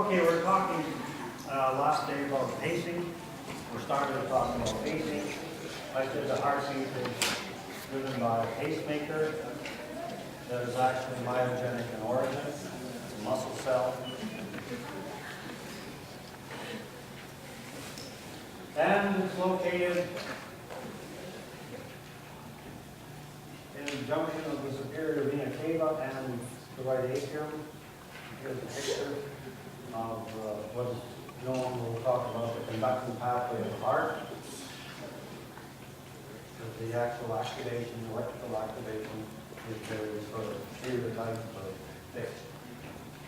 Okay, we're talking last day about pacing. We're starting to talk about pacing. I said the heartbeat is driven by a pacemaker that is actually myogenic in origin. It's a muscle cell. And it's located in the junction of the superior vena cava and the right atrium. Here's a picture of what is known, we'll talk about the conducting pathway of the heart. The actual activation, electrical activation, is very sort of stereotyped or fixed.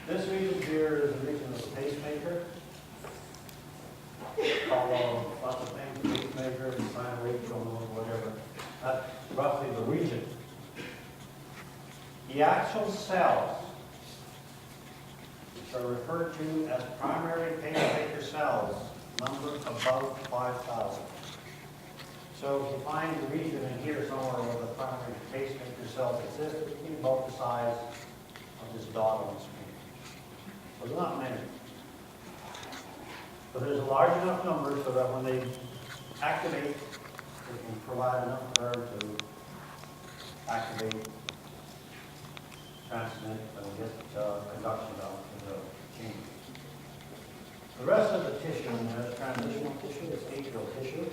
This region here is the region of the pacemaker. Called lots of things, pacemaker, sinoatrial node, whatever. That's roughly the region. The actual cells, which are referred to as primary pacemaker cells, number above 5,000. So if you find the region in here somewhere where the primary pacemaker cells exist, it would be about the size of this dot on the screen. So there's not many. But there's a large enough number so that when they activate, they can provide enough air to activate, transmit, and get conduction out to the chamber. The rest of the tissue in there is transitional tissue, it's atrial tissue.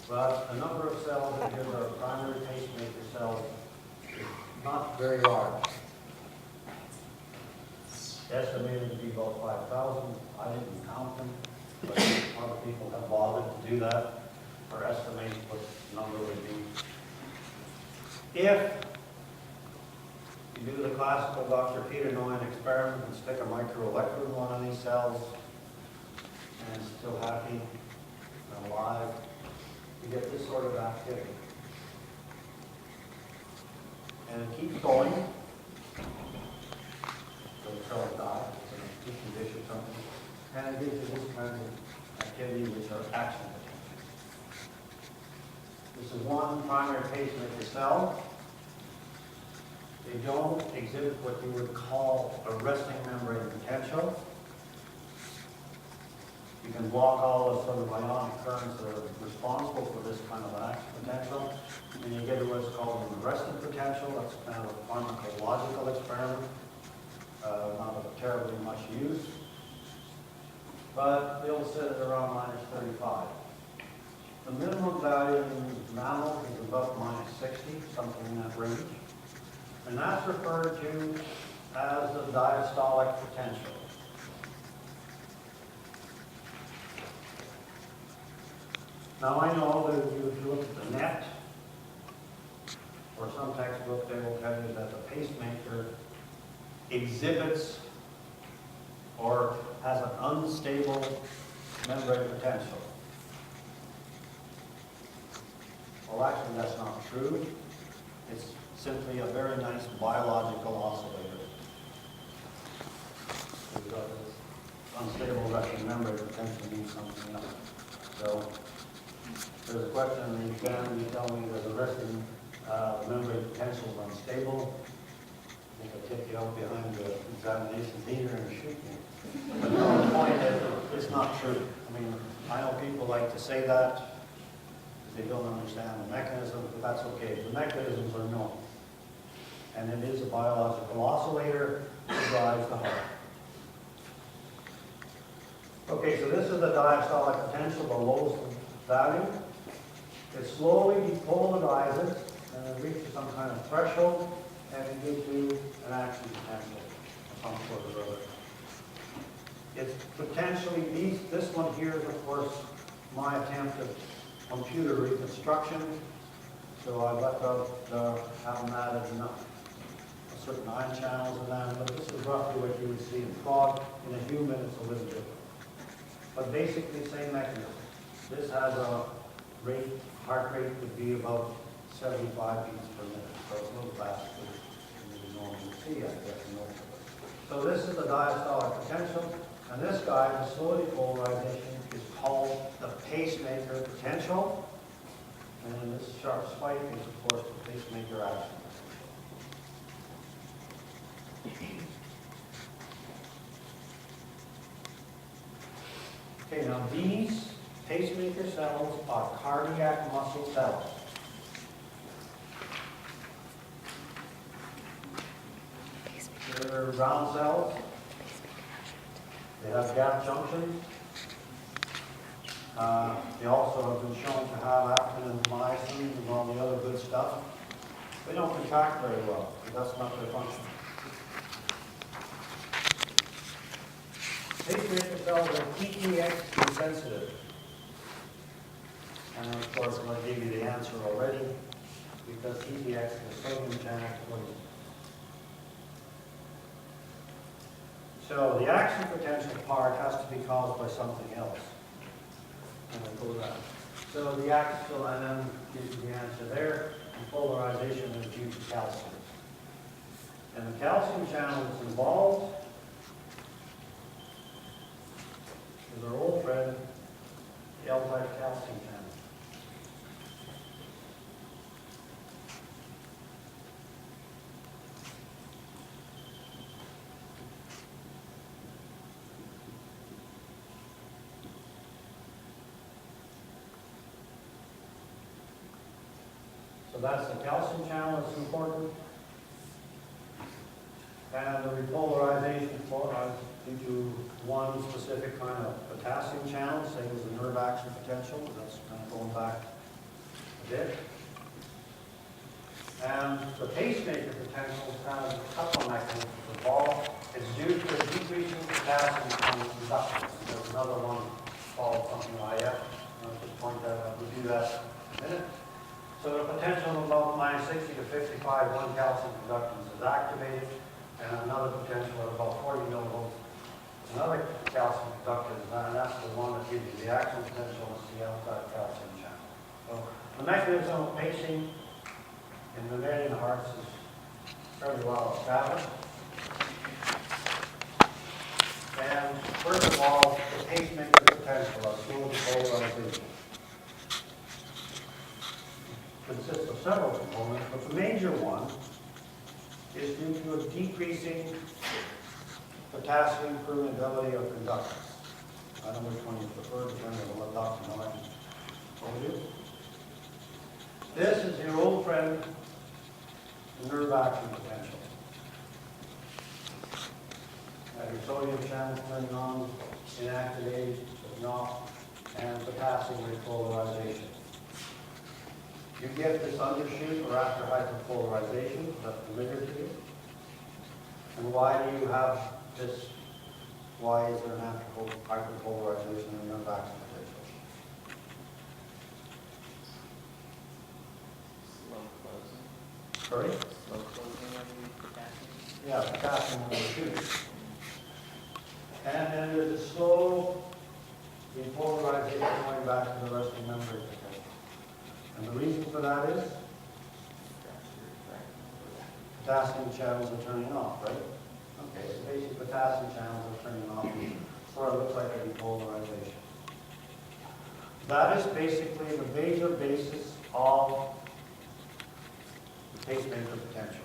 But the number of cells that here are primary pacemaker cells is not very large. Estimated to be about 5,000. I didn't count them, but other people have bothered to do that or estimate what the number would be. If you do the classical Dr. Peter Noyen experiment and stick a microelectrode in one of these cells and it's still happy and alive, you get this sort of activity. And it keeps going. So the cells die, it's an petri dish or something. And it gives you this kind of activity, which are action potentials. This is one primary pacemaker cell. They don't exhibit what you would call a resting membrane potential. You can block all the sort of ionic currents that are responsible for this kind of an action potential. And you get what's called an arrested potential. That's kind of a pharmacological experiment. Not of terribly much use. But they'll sit at around minus 35. The minimum value in mammals is about minus 60, something in that range. And that's referred to as the diastolic potential. Now I know that if you look at the net, or some textbook, they will tell you that the pacemaker exhibits or has an unstable membrane potential. Well, actually, that's not true. It's simply a very nice biological oscillator. Unstable resting membrane potential means something else. So there's a question in the exam, you tell me there's a resting membrane potential is unstable. I think I'll take you out behind the examination theater and shoot you. But no, the point is, it's not true. I mean, I know people like to say that because they don't understand the mechanism, but that's okay. The mechanisms are known. And it is a biological oscillator that drives the heart. Okay, so this is the diastolic potential, the lowest value. It slowly depolarizes and it reaches some kind of threshold and it gives you an action potential of some sort or other. It's potentially, this one here is of course my attempt at computer reconstruction. So I left out having added certain ion channels in that, but this is roughly what you would see in frog. In a human, it's a little different. But basically, same mechanism. This has a heart rate would be about 75 beats per minute, so it's a little faster than you normally see, I guess. So this is the diastolic potential, and this guy, the slow depolarization, is called the pacemaker potential, and then this sharp spike is, of course, the pacemaker action. Okay, now these pacemaker cells are cardiac muscle cells. They're round cells. They have gap junctions. They also have been shown to have actin and myosin and all the other good stuff. They don't contract very well, because that's not their function. Pacemaker cells are TTX sensitive. And of course, I gave you the answer already, because TTX is sodium channel poison. So the action potential part has to be caused by something else. And I go that. So the axial, and then gives you the answer there. And polarization is due to calcium. And the calcium channel that's involved is our old friend, the L-type calcium channel. So that's the calcium channel that's important. And the repolarization due to one specific kind of potassium channel, same as the nerve action potential. That's kind of going back a bit. And the pacemaker potential has a couple of mechanisms involved. It's due to a decrease in potassium conductance. There's another one called something IF. I'll just point that out. We'll do that in a minute. So the potential of about minus 60 to 55, one calcium conductance is activated, and another potential of about 40 millivolts, another calcium conductance, and that's the one that gives you the action potential, is the outside calcium channel. So the mechanism of pacing in mammalian hearts is fairly well established. And first of all, the pacemaker potential of slow depolarization consists of several components, but the major one is due to a decreasing potassium permeability of conductance. I don't know which one you prefer, depending on what Dr. Norton told you. This is your old friend, the nerve action potential. Your sodium channel turning on, inactivated, but not, and potassium repolarization. You get this undershoot or after hyperpolarization, that's familiar to you. And why do you have this? Why is there an after hyperpolarization in your action potential? Slow closing. Sorry? Slow closing of the potassium. Yeah, potassium will shoot. And then there's a slow depolarization going back to the resting membrane potential. And the reason for that is potassium channels are turning off, right? Okay, so basically potassium channels are turning off, so it looks like a depolarization. That is basically the major basis of the pacemaker potential.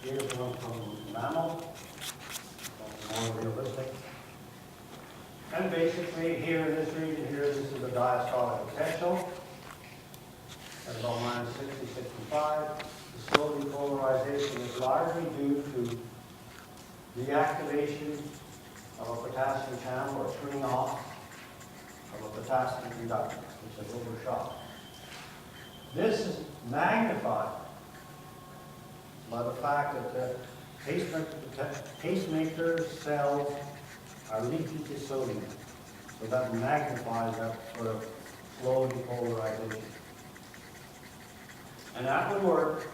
Here's one from mammal, more realistic. And basically, here in this region here, this is the diastolic potential at about minus 60, 65. The slow depolarization is largely due to the activation of a potassium channel or turning off of a potassium conductance, which is overshot. This is magnified by the fact that the pacemaker cells are leaky to sodium. So that magnifies that sort of slow depolarization. And that would work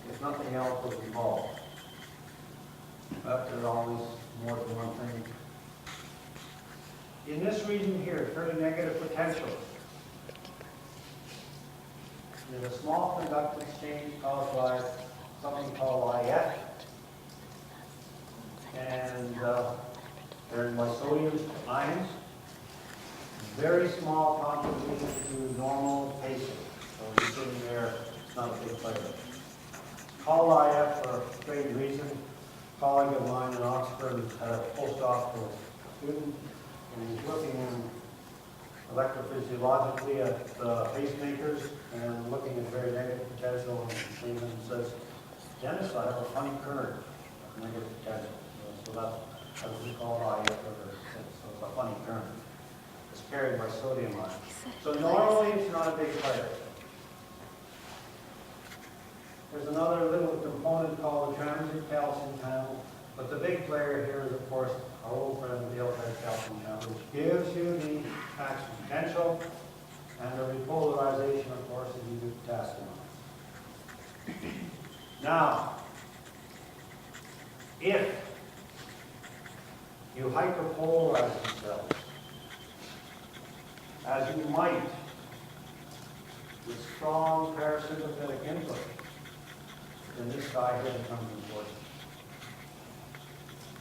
if nothing else was involved. But there's always more than one thing. In this region here, very negative potential. There's a small conductance change caused by something called IF. And they're by sodium ions. Very small contribution to normal pacing. So you're sitting there, it's not a big player. called IF for a strange reason. A colleague of mine in Oxford had a postdoctoral student, and he's looking electrophysiologically at pacemakers and looking at very negative potential, and Stephen says, Dennis, I have a funny current of negative potential. So that's what we call IF, so it's a funny current. It's carried by sodium ion. So normally it's not a big player. There's another little component called the transient calcium channel, but the big player here is, of course, our old friend, the alkyl calcium channel, which gives you the action potential, and the repolarization, of course, is you do potassium ions. Now, if you hyperpolarize the cells, as you might with strong parasympathetic input, then this guy here becomes important.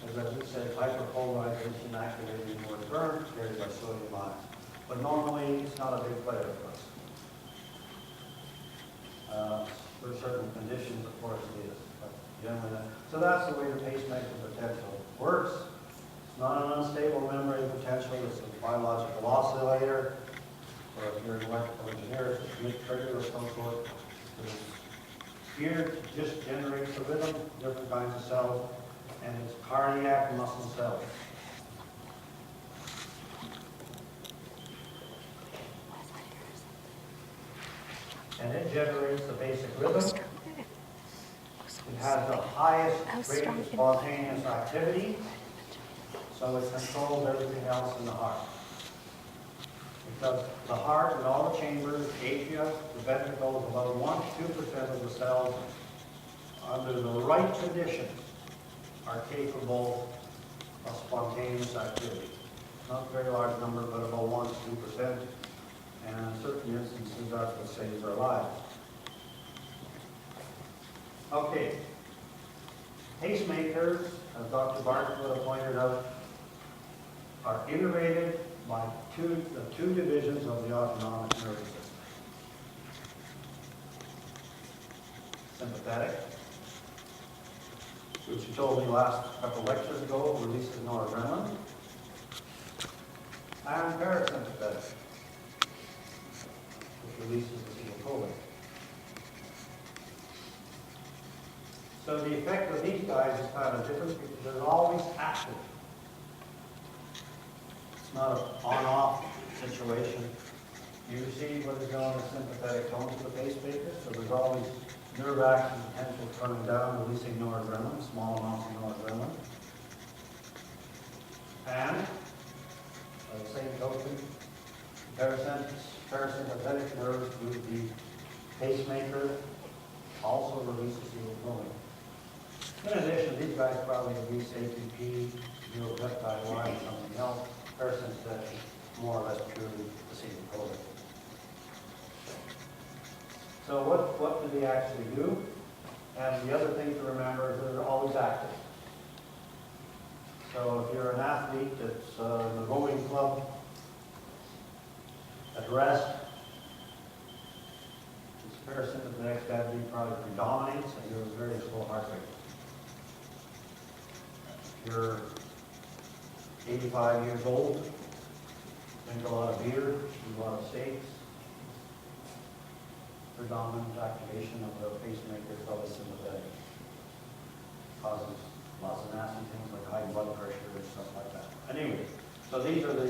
As we said, hyperpolarization activating more burn carried by sodium ions. But normally it's not a big player for us. For certain conditions, of course, it is. But generally not. So that's the way the pacemaker potential works. It's not an unstable membrane potential, it's a biological oscillator. Or if you're an electrical engineer, it's a mid trigger of some sort. It's here to just generate the rhythm, different kinds of cells, and it's cardiac muscle cells. And it generates the basic rhythm. It has the highest rate of spontaneous activity, so it controls everything else in the heart. Because the heart and all the chambers, the atria, the ventricles, about 1 to 2% of the cells, under the right conditions, are capable of spontaneous activity. Not a very large number, but about 1 to 2%. And in certain instances, that's what saves our lives. Okay. Pacemakers, as Dr. Bartlett pointed out, are innervated by the two divisions of the autonomic nervous system. Sympathetic, which you told me last couple lectures ago, releases noradrenaline, and parasympathetic, which releases acetylcholine. So the effect of these guys is kind of different because they're always active. It's not an on-off situation. You see what is known as sympathetic tone to the pacemaker, so there's always nerve action potential coming down, releasing noradrenaline, small amounts of noradrenaline. And, by the same token, parasympathetic nerves through the pacemaker also releases acetylcholine. In addition, these guys probably release ATP, neuropeptide Y, and something else. Parasympathetic, more or less purely acetylcholine. So what do they actually do? And the other thing to remember is that they're always active. So if you're an athlete that's in the rowing club, at rest, this parasympathetic activity probably predominates and you have a very slow heart rate. If you're 85 years old, drink a lot of beer, eat a lot of steaks, predominant activation of the pacemaker is probably sympathetic. Causes lots of nasty things like high blood pressure and stuff like that. Anyway, so these are the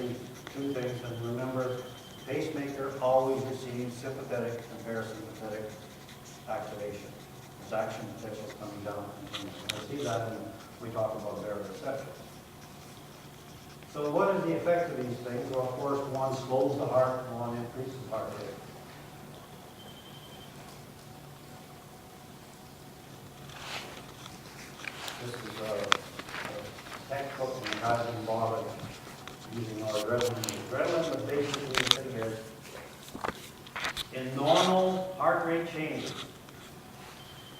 two things, and remember, pacemaker always receives sympathetic and parasympathetic activation. Its action potential is coming down continuously. We'll see that when we talk about baroreception. So what is the effect of these things? Well, of course, one slows the heart, and one increases heart rate. This is a textbook and hasn't bothered using our adrenaline. Adrenaline, but basically the thing is, in normal heart rate changes,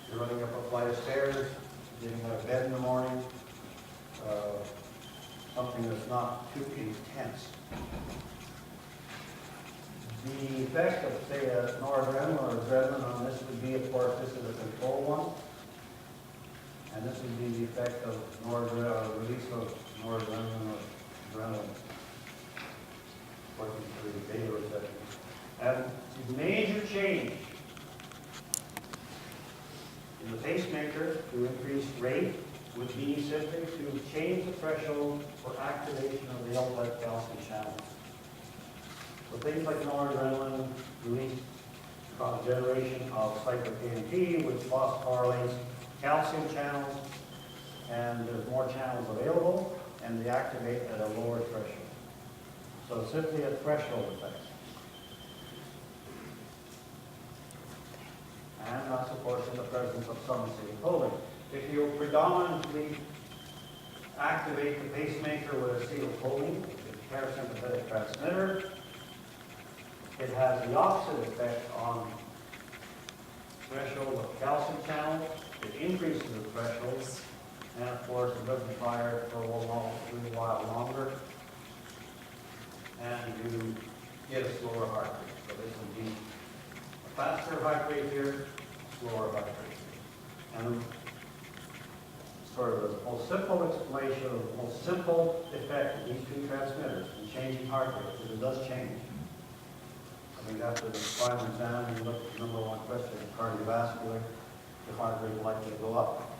you're running up a flight of stairs, getting out of bed in the morning, something that's not too intense. The effect of, say, noradrenaline or adrenaline on this would be, of course, this is a control one. And this would be the effect of release of noradrenaline or adrenaline working through the beta receptors. And the major change in the pacemaker to increase rate would be simply to change the threshold for activation of the outlet calcium channels. So things like noradrenaline release generation of cyclic-AMP, which phosphorylates calcium channels, and there's more channels available, and they activate at a lower threshold. So it's simply a threshold effect. And that's, of course, in the presence of some acetylcholine. If you predominantly activate the pacemaker with acetylcholine, the parasympathetic transmitter, it has the opposite effect on threshold of calcium channels. It increases the threshold, and of course it doesn't fire for a while longer, and you get a slower heart rate. So this would be a faster heart rate here, slower heart rate here. And sort of the most simple explanation of the most simple effect of these two transmitters in changing heart rate, because it does change. I mean, after the final exam, you look at the number one question, cardiovascular, the heart rate likely to go up.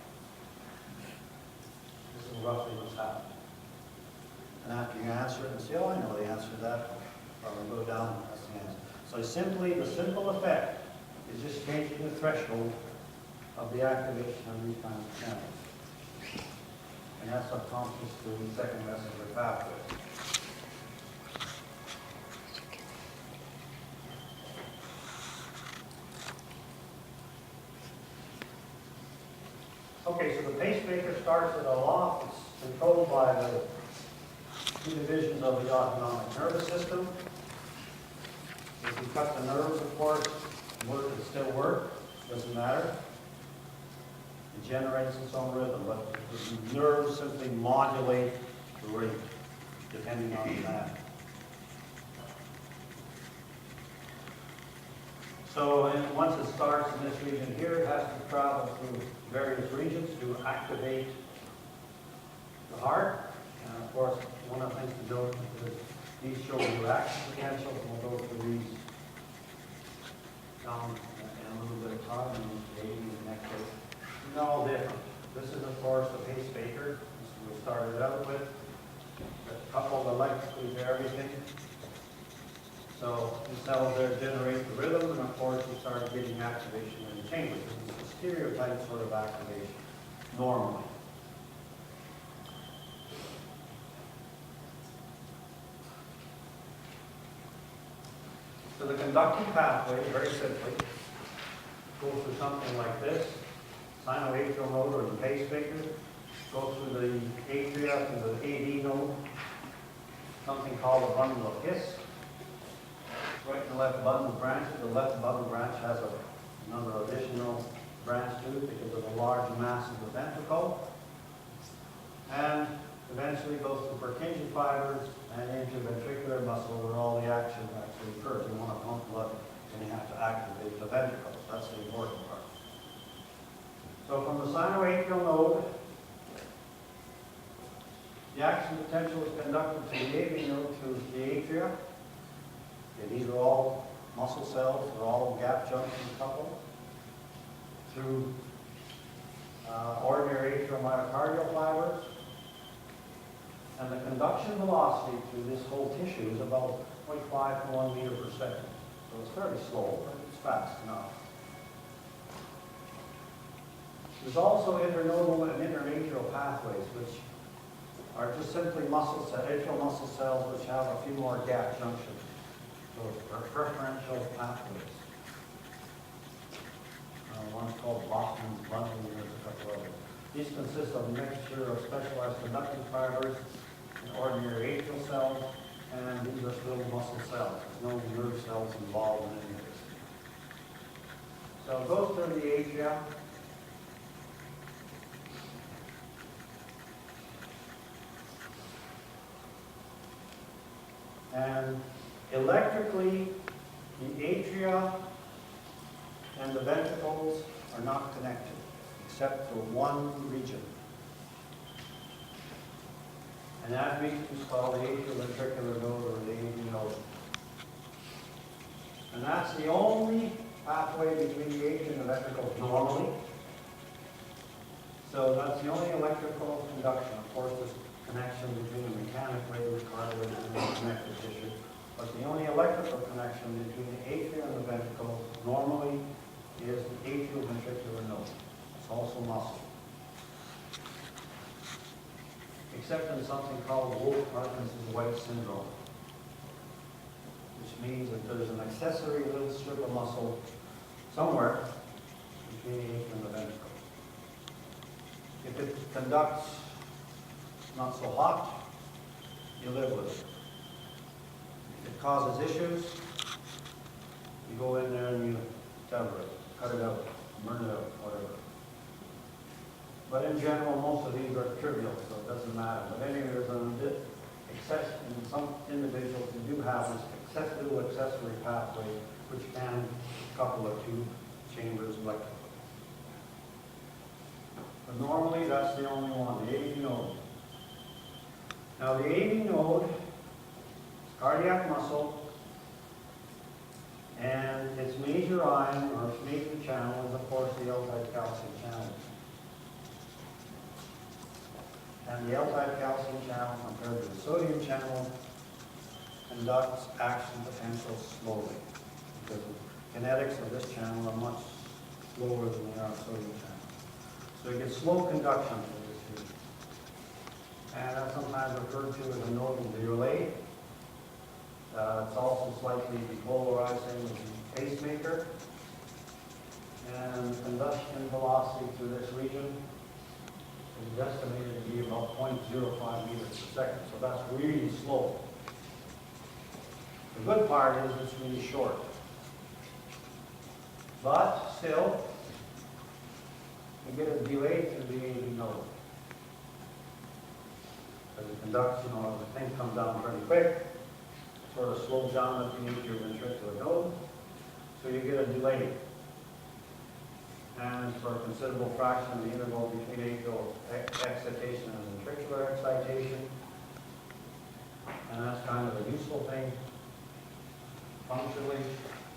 This is roughly what's happening. And after you answer it and say, oh, I know the answer to that, probably go down, that's the answer. So simply, the simple effect is just changing the threshold of the activation of these kinds of channels. And that's accomplished through the second messenger pathway. Okay, so the pacemaker starts at a loft. It's controlled by the two divisions of the autonomic nervous system. If you cut the nerves, of course, it still work, doesn't matter. It generates its own rhythm, but the nerves simply modulate the rate, depending on that. So once it starts in this region here, it has to travel through various regions to activate the heart. And of course, one of the things to note is these show the action potential, and we'll go through these down in a little bit of time, and maybe the next day. They're all different. This is, of course, the pacemaker. This is what we started out with. Coupled electrically to everything. So the cells there generate the rhythm, and of course you start getting activation in the chamber. This is a stereotype sort of activation, normally. So the conducting pathway, very simply, goes through something like this. Sinoatrial node, or the pacemaker, goes through the atria, through the AD node, something called a bundle of His. Right and left bundle branches. The left bundle branch has another additional branch to it because of the large mass of the ventricle. And eventually goes to Purkinje fibers and into ventricular muscle where all the action actually occurs. You want to pump blood and you have to activate the ventricles. That's the important part. So from the sinoatrial node, the action potential is conducted to the AV node through the atria. These are all muscle cells, they're all gap junction coupled through ordinary atrial myocardial fibers. And the conduction velocity through this whole tissue is about 0.5 to 1 meter per second. So it's fairly slow, but it's fast enough. There's also internodal and interatrial pathways, which are just simply atrial muscle cells which have a few more gap junctions. Those are preferential pathways. One's called Bachman's bundle, and there's a couple others. These consist of a mixture of specialized conducting fibers and ordinary atrial cells, and these are still muscle cells. There's no nerve cells involved in any of this. So it goes through the atria. And electrically, the atria and the ventricles are not connected. except for one region. And that region is called the atrioventricular node or the AV node. And that's the only pathway between the atria and the ventricles normally. So that's the only electrical conduction. Of course, there's a connection between the mechanic radius, cartilage, and the connective tissue. But the only electrical connection between the atria and the ventricle normally is the atrioventricular node. It's also muscle. Except in something called Wolff-Parkinson-White syndrome, which means that there's an accessory little strip of muscle somewhere between the atria and the ventricle. If it conducts not so hot, you live with it. If it causes issues, you go in there and you sever it, cut it out, burn it out, whatever. But in general, most of these are trivial, so it doesn't matter. But anyway, there's in some individuals who do have this little accessory pathway, which can couple or two chambers electrically. But normally, that's the only one, the AV node. Now, the AV node is cardiac muscle, and its major ion, or its major channel, is, of course, the L-type calcium channel. And the L-type calcium channel, compared to the sodium channel, conducts action potential slowly, because the kinetics of this channel are much slower than they are sodium channel. So you get slow conduction for this region. And that's sometimes referred to as a nodal delay. It's also slightly depolarizing with the pacemaker. And the conduction velocity through this region is estimated to be about 0.05 meters per second. So that's really slow. The good part is it's really short. But still, you get a delay through the AV node. As it conducts, the thing comes down pretty quick, sort of slows down at the atrioventricular node, so you get a delay. And for a considerable fraction of the interval between atrial excitation and ventricular excitation. And that's kind of a useful thing. Functionally,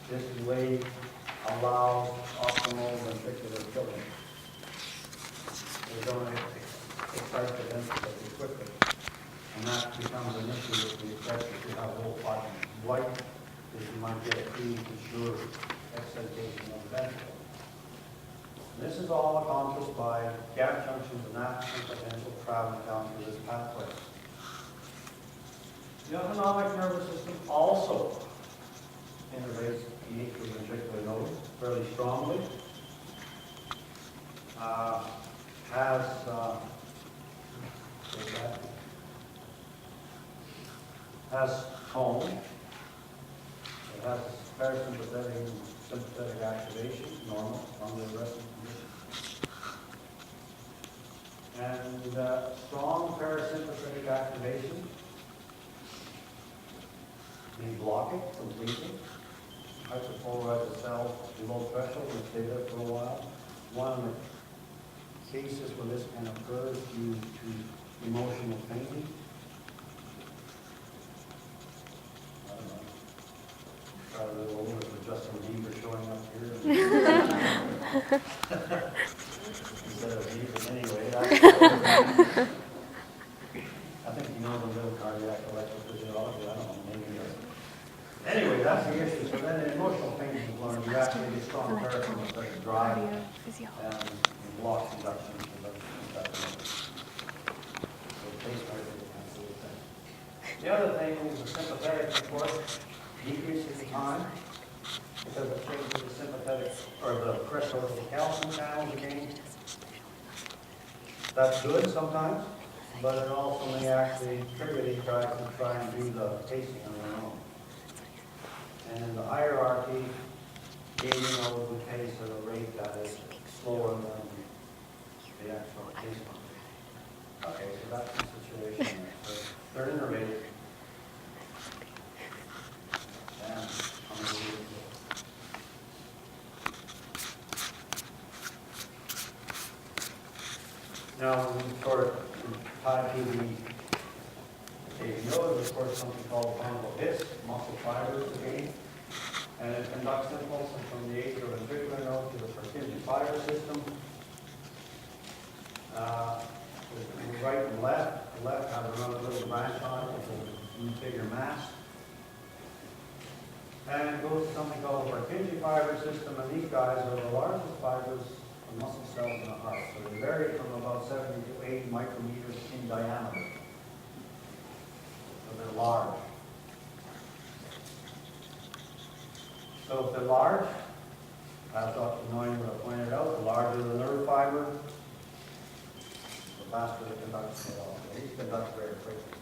this delay allows optimal ventricular filling. They don't excite the ventricle too quickly. And that becomes an issue with the effect if you have Wolff-Parkinson-White, because you might get a premature excitation of the ventricle. This is all accomplished by gap junctions and action potential traveling down through this pathway. The autonomic nervous system also innervates the atrioventricular node fairly strongly. Has tone. It has parasympathetic and sympathetic activation, normal, under resting conditions. And strong parasympathetic activation may block it completely. Hyperpolarize the cells below threshold and stay there for a while. One of the cases where this can occur is due to emotional fainting. I don't know. Try a little over for Justin Bieber showing up here. Instead of Bieber anyway. I think he knows a little cardiac electrophysiology. I don't know, maybe he doesn't. Anyway, that's the issue. So then the emotional pain is learned. You actually get strong parasympathetic drive and block conduction. The other thing is the sympathetic, of course, decreases the time because it changes the sympathetic or the threshold of the calcium channels again. That's good sometimes, but it also may actually trigger these guys to try and do the pacing on their own. And in the hierarchy, gaining over the pace at a rate that is slower than the actual pace. Okay, so that's the situation there. So they're innervated. And Now, we sort of tied to the AVO is, of course, something called fungal hits, muscle fibers again. And it conducts impulses from the atrioventricular node to the Purkinje fiber system. The right and left. The left has another little branch on it with a bigger mass. And it goes to something called the Purkinje fiber system, and these guys are the largest fibers of muscle cells in the heart. So they vary from about 70 to 80 micrometers in diameter. So they're large. So if they're large, as Dr. Neumann pointed out, the larger the nerve fiber, the faster the conduction will go. These conduct very quickly.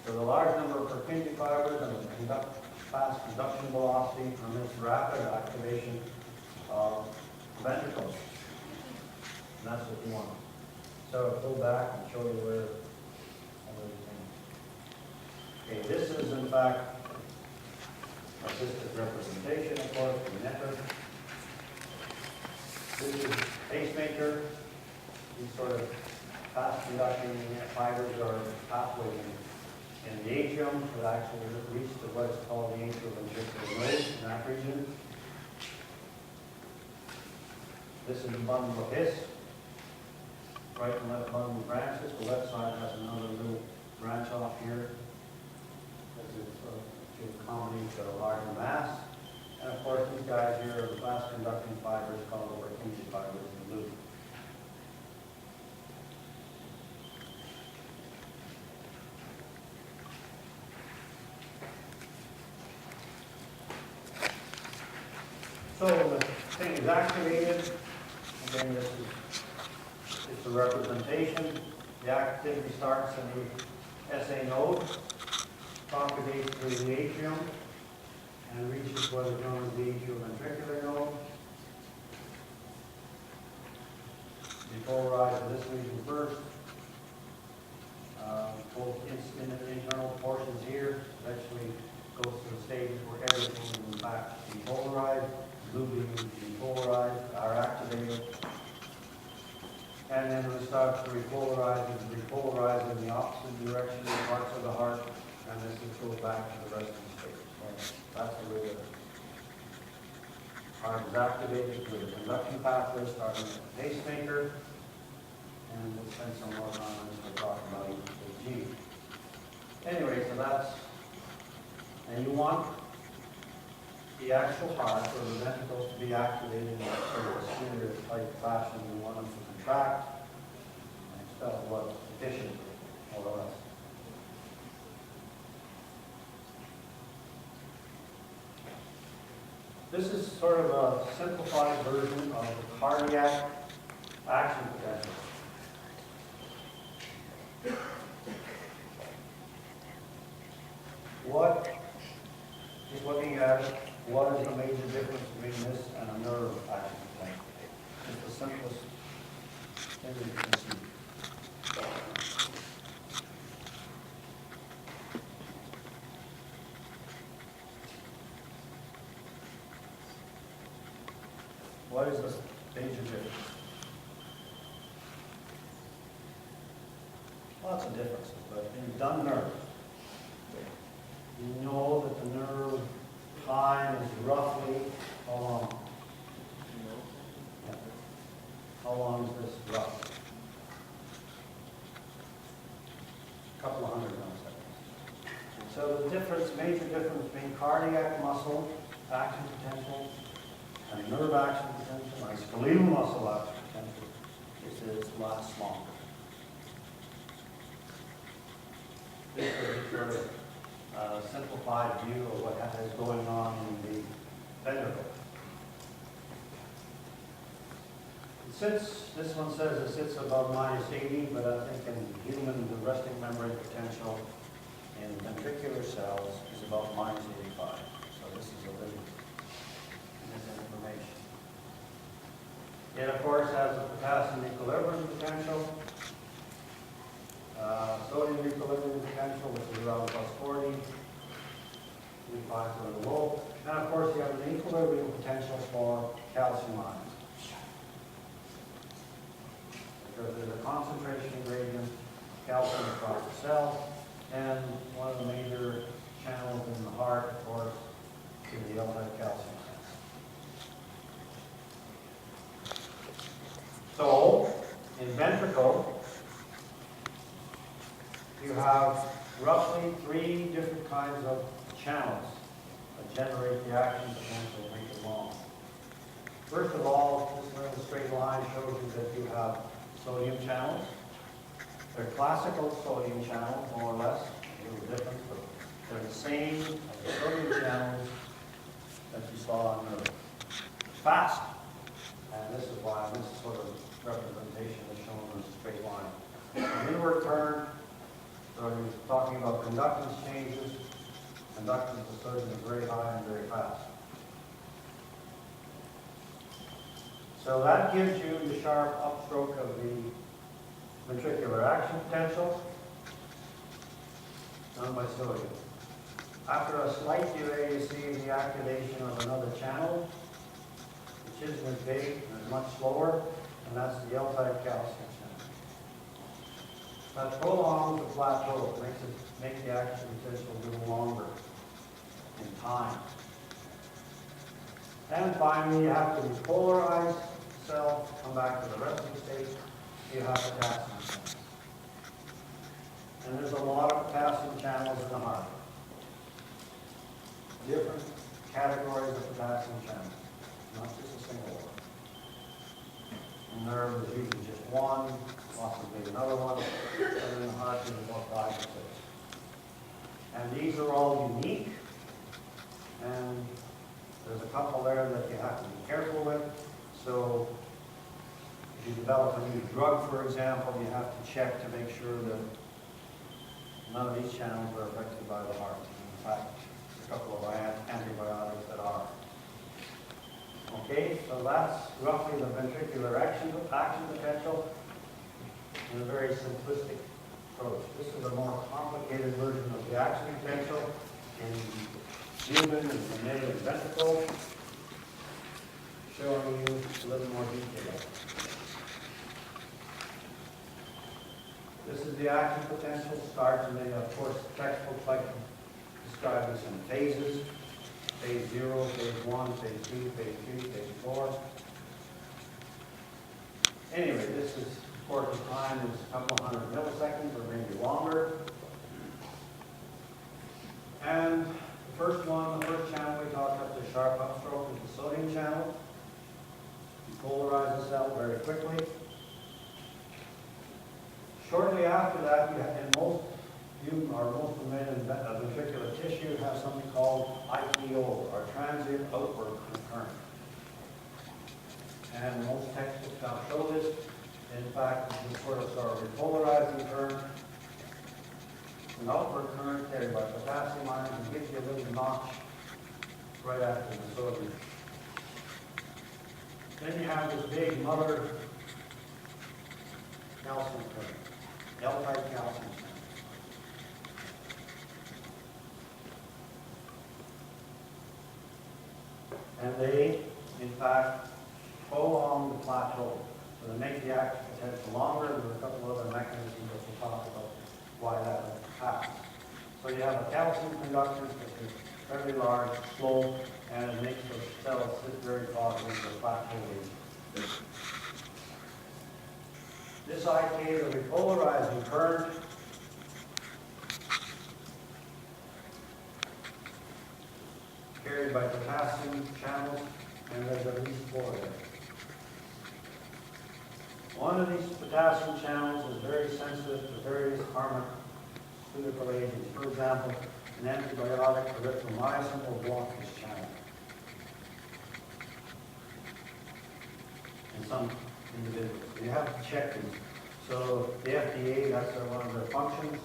So the large number of Purkinje fibers and the fast conduction velocity permits rapid activation of ventricles. And that's what you want. So go back and show you where okay, this is in fact artistic representation, of course, the method. This is pacemaker. These sort of fast conducting fibers are pathways in the atrium that actually reach to what's called the atrioventricular node in that region. This is the bundle of His. Right and left bundle of branches. The left side has another little branch off here. This is to accommodate the larger mass. And of course, these guys here are the fast conducting fibers called the Purkinje fibers in blue. So the thing is activated. Again, this is it's a representation. The activity starts in the SA node, propagates through the atrium, and reaches what is known as the atrioventricular node. Depolarize this region first. Both in the internal portions here eventually goes to the stage where everything is in fact depolarized, blue being depolarized, are activated. And then we start to repolarize in the opposite direction in parts of the heart, and this will go back to the resting state. So that's the way the heart is activated through the conduction pathway, starting with the pacemaker, and we'll spend some more time on this when we talk about EKG. Anyway, so that's, and you want the actual heart or the ventricles to be activated in a sort of a sphere-type fashion. You want them to contract and expel blood efficiently, more or less. This is sort of a simplified version of the cardiac action potential. What, just looking at it, what is the major difference between this and a nerve action potential? It's the simplest thing that you can see. What is the major difference? Lots of differences, but in done nerve, you know that the nerve time is roughly how long? Yeah. How long is this roughly? A couple of hundred milliseconds. So the difference, major difference between cardiac muscle action potential and nerve action potential and skeletal muscle action potential is that it lasts longer. This is sort of a simplified view of what is going on in the ventricle. It sits, this one says it sits above -80, but I think in human, the resting membrane potential in ventricular cells is about -85. So this is a little misinformation. It, of course, has a potassium equilibrium potential. Sodium equilibrium potential, which is around +40, 35 is a little low. And of course, you have an equilibrium potential for calcium ions. Because there's a constant concentration gradient, calcium across the cell, and one of the major channels in the heart, of course, is the L-type calcium channel. So, in ventricle, you have roughly 3 different kinds of channels that generate the action potential to make it long. First of all, this little straight line shows you that you have sodium channels. They're classical sodium channels, more or less, a little different, but they're the same as the sodium channels that you saw on the fast. And this is why this sort of representation is shown as a straight line. An inward current, so you're talking about conductance changes. Conductance of sodium is very high and very fast. So that gives you the sharp upstroke of the ventricular action potential done by sodium. After a slight delay, you see the activation of another channel, which isn't as big and is much slower, and that's the L-type calcium channel. That prolongs the plateau, makes the action potential a little longer in time. And finally, you have to depolarize the cell, come back to the resting state, you have potassium channels. And there's a lot of potassium channels in the heart. Different categories of potassium channels, not just a single one. In nerve, there's usually just one, possibly another one, and in the heart, there's about 5 or 6. And these are all unique, and there's a couple there that you have to be careful with. So if you develop a new drug, for example, you have to check to make sure that none of these channels are affected by the heart. In fact, there's a couple of antibiotics that are. Okay, so that's roughly the ventricular action potential in a very simplistic approach. This is a more complicated version of the action potential in human and mammalian ventricle, showing you a little more detail. This is the action potential starts, and then, of course, textbooks like to describe this in phases. Phase 0, phase 1, phase 2, phase 3, phase 4. Anyway, this is, of course, the time is a couple hundred milliseconds or maybe longer. And the first channel we talked about, the sharp upstroke, is the sodium channel. You polarize the cell very quickly. Shortly after that, you have, in most mammalian ventricular tissue, you have something called IPO, or transient outward current. And most textbooks now show this. In fact, this sort of repolarizing current, an outward current carried by potassium ions, and gives you a little notch right after the sodium. Then you have this big mother calcium current, L-type calcium channel. And they, in fact, prolong the plateau. So they make the action potential longer. There are a couple other mechanisms that we'll talk about why that happens. So you have a calcium conductance that is fairly large, slow, and it makes the cells sit very far into the plateau region. This IK is a repolarizing current. Carried by potassium channels, and there's at least 4 there. One of these potassium channels is very sensitive to various pharmaceutical agents. For example, an antibiotic, erythromycin, will block this channel. In some individuals. You have to check these. So the FDA, that's one of their functions.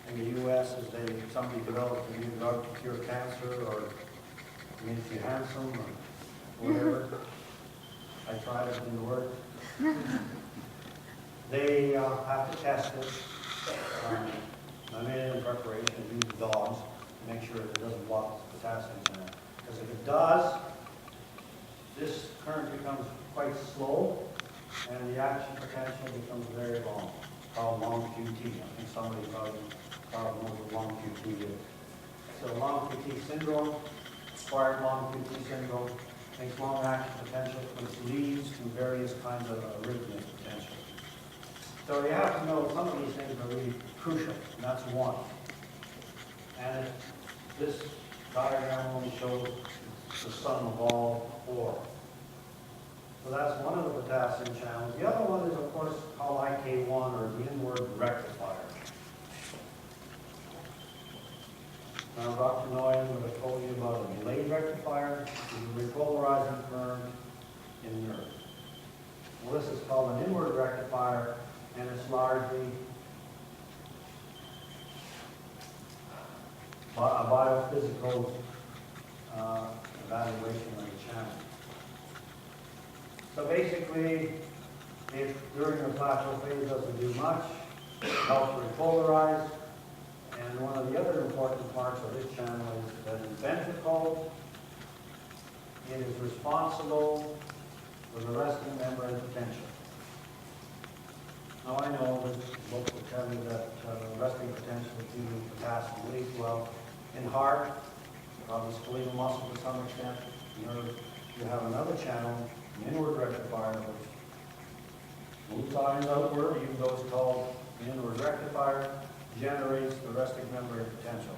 In the U.S. is somebody developed a new drug to cure cancer, or makes you handsome, or whatever. I tried it, it didn't work. They have to test it. Mammalian preparation, use dogs to make sure that it doesn't block the potassium channel. Because if it does, this current becomes quite slow, and the action potential becomes very long, called long QT. I think somebody probably knows what long QT is. So long QT syndrome, acquired long QT syndrome, makes long action potential, which leads to various kinds of arrhythmia potential. So you have to know some of these things are really crucial, and that's one. And this diagram only shows the sum of all four. So that's one of the potassium channels. The other one is, of course, called IK1, or the inward rectifier. Now, Dr. Noyen would have told you about a delayed rectifier, which is a repolarizing current in nerve. Well, this is called an inward rectifier, and it's largely a biophysical evaluation of the channel. So basically, it during the plateau phase doesn't do much, it helps repolarize, and one of the other important parts of this channel is that in ventricle, it is responsible for the resting membrane potential. Now I know that book will tell you that resting potential is due to potassium leak. Well, in heart, probably skeletal muscle to some extent, you have another channel, the inward rectifier, which moves ions outward, even though it's called the inward rectifier, generates the resting membrane potential.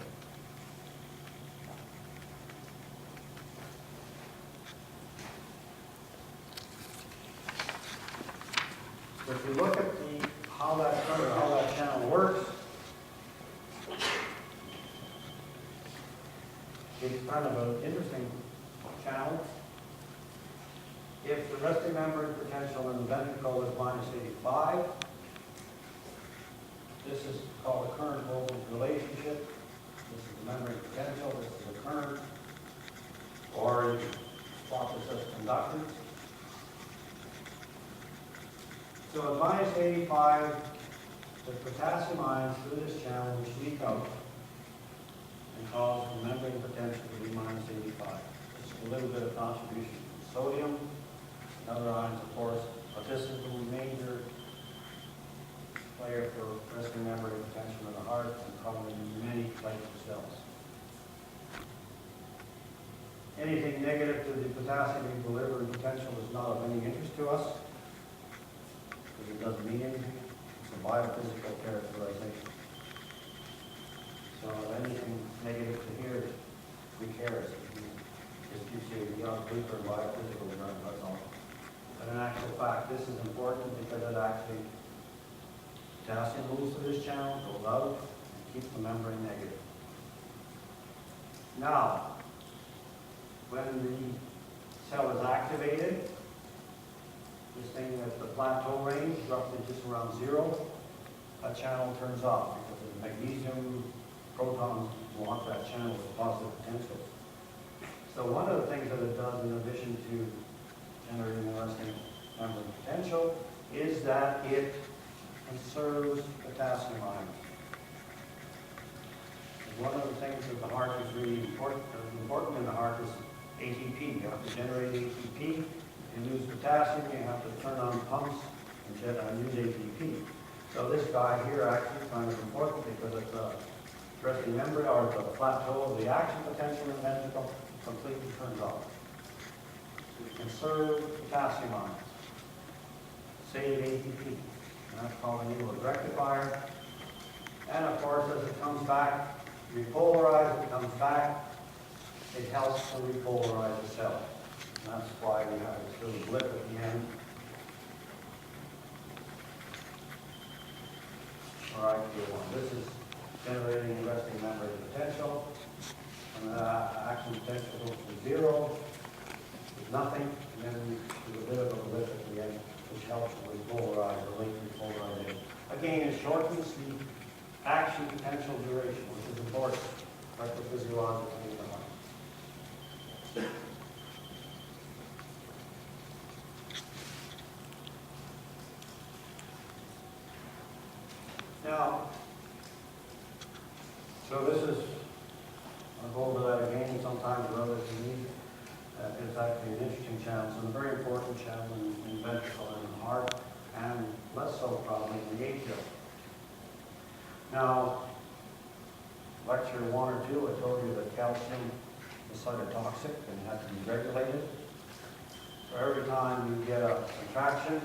So if you look at how that channel works, it's kind of an interesting channel. If the resting membrane potential in the ventricle is minus 85, this is called a current voltage relationship. This is the membrane potential, this is the current, or you plot this as conductance. So at minus 85, the potassium ions through this channel which leak out and cause the membrane potential to be minus 85. Just a little bit of contribution from sodium and other ions, of course, but this is the major player for resting membrane potential in the heart and probably in many platelet cells. Anything negative to the potassium equilibrium potential is not of any interest to us, because it doesn't mean anything. It's a biophysical characterization. So anything negative to here, we care. Just gives you a young paper biophysical term, that's all. But in actual fact, this is important because it actually, potassium moves through this channel, goes out, and keeps the membrane negative. Now, when the cell is activated, this thing at the plateau range, roughly just around 0, that channel turns off because the magnesium protons want that channel with positive potential. So one of the things that it does in addition to generating the resting membrane potential is that it conserves potassium ions. And one of the things that the heart is really important in the heart is ATP. You have to generate ATP. You lose potassium, you have to turn on pumps and use ATP. So this guy here actually is kind of important because it's a resting membrane, or the plateau of the action potential in the ventricle completely turns off. So you conserve potassium ions, save ATP, and that's called an inward rectifier. And of course, as it comes back, repolarize, it comes back, it helps to repolarize the cell. And that's why we have this little blip at the end. All right, this is generating the resting membrane potential. And the action potential goes to 0, with nothing, and then there's a bit of a blip at the end, which helps to repolarize or late repolarization. Again, it shortens the action potential duration, which is important, electrophysiologically in the heart. Now, so this is, I'll go over that again sometime or other if you need. It's actually an interesting channel. It's a very important channel in ventricle and in the heart. heart, and less so probably in the atrial. Now, lecture 1 or 2, I told you that calcium is cytotoxic and has to be regulated. So every time you get a contraction,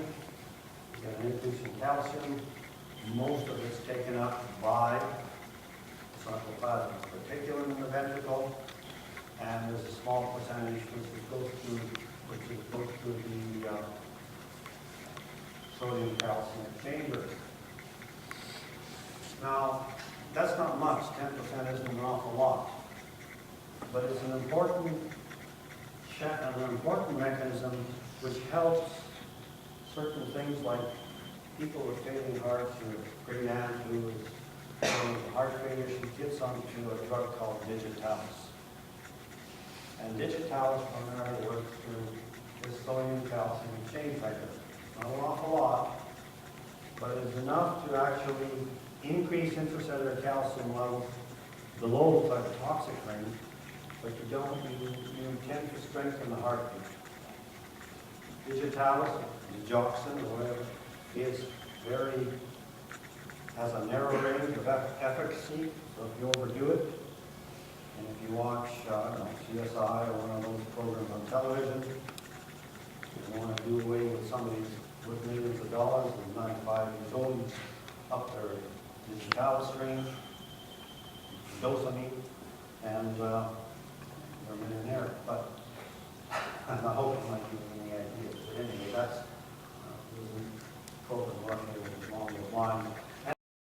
you get an increase in calcium. Most of it's taken up by sarcoplasmic reticulum in the ventricle, and there's a small percentage which goes through the sodium calcium chamber. Now, that's not much. 10% isn't an awful lot, but it's an important mechanism which helps certain things like people with failing hearts, or a great aunt who is with heart failure. She gets onto a drug called digitalis. And digitalis primarily works through this sodium calcium chain cycle. Not an awful lot, but it is enough to actually increase intracellular calcium levels below the toxic range, but you tend to strengthen the heartbeat. Digitalis, digoxin, or whatever, has a narrow range of efficacy, so if you overdo it, and if you watch, CSI or one of those programs on television, you want to do away with somebody with millions of dollars, who's 95 years old, up their digitalis range, dosamine, and they're a millionaire. But I hope I'm not giving any ideas. But anyway, that's the program working along those lines.